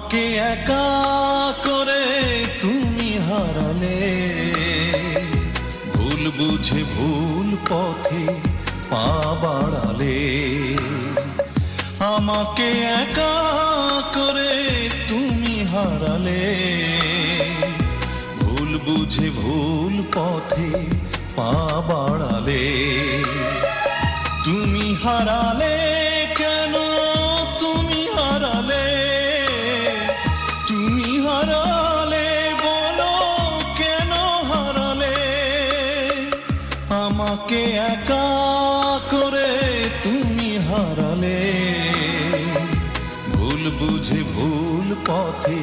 আমাকে একা করে তুমি হারালে, ভুল বুঝে ভুল পথে পা বাড়ালে। আমাকে একা করে তুমি হারালে, ভুল বুঝে ভুল পথে পা বাড়ালে। তুমি হারালে কেন, তুমি হারালে, তুমি হারালে বলো কেন হারালে। আমাকে একা করে তুমি হারালে, ভুল বুঝে ভুল পথে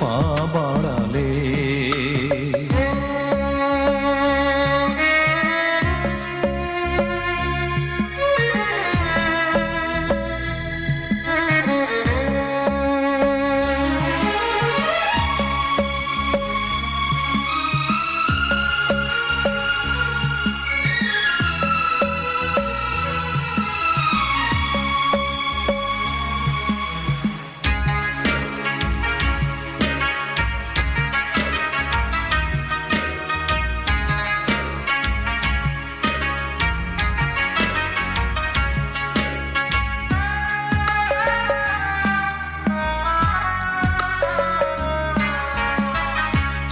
পা বাড়ালে।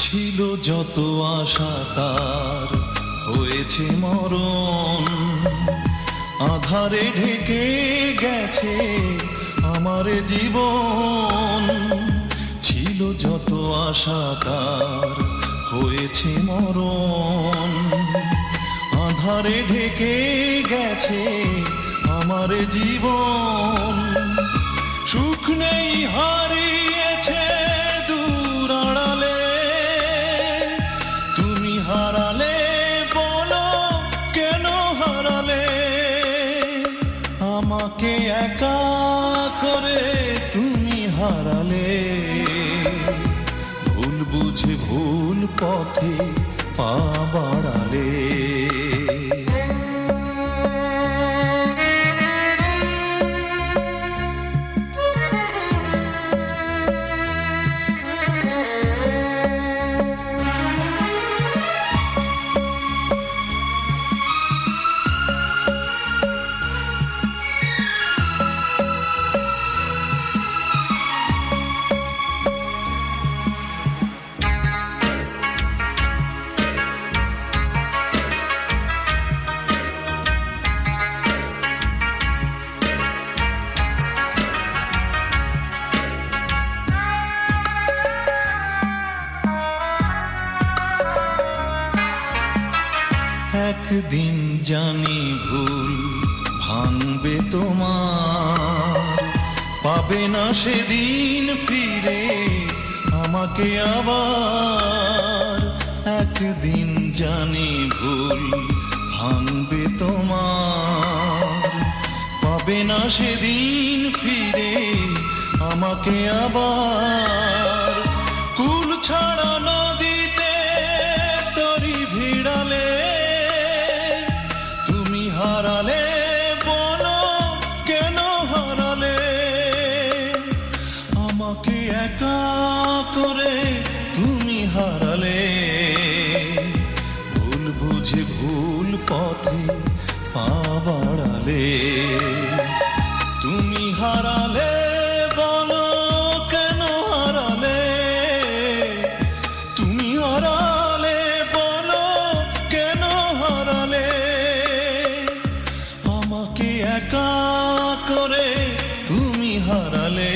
ছিল যত আশা তার হয়েছে মরণ, আধারে ঢেকে গেছে আমার জীবন। ছিল যত আশা তার হয়েছে মরণ, আধারে ঢেকে গেছে আমার জীবন। সুখ নেই হারিয়েছে দূর আড়ালে, তুমি হারালে বলো কেন হারালে। আমাকে একা করে তুমি হারালে, ভুল বুঝে ভুল পথে পা বাড়ালে। একদিন জানি ভুল ভাঙবে তোমার, পাবে না সেদিন ফিরে আমাকে আবার। একদিন জানি ভুল ভাঙবে তোমার, পাবে না সেদিন ফিরে আমাকে আবার। কুল ছাড়া নদীতে তরি ভিড়ালে, হারালে বলো কেন হারালে। আমাকে একা করে তুমি হারালে, ভুল বুঝে ভুল পথে পা বাড়ালে। তুমি হারালে বলো কেন হারালে, তুমি হারালে বলো কেন হারালে। আমাকে একা করে তুমি হারালে,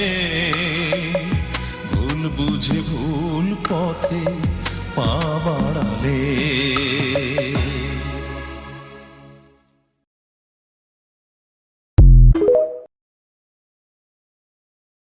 ভুল বুঝে ভুল পথে পা বাড়ালে।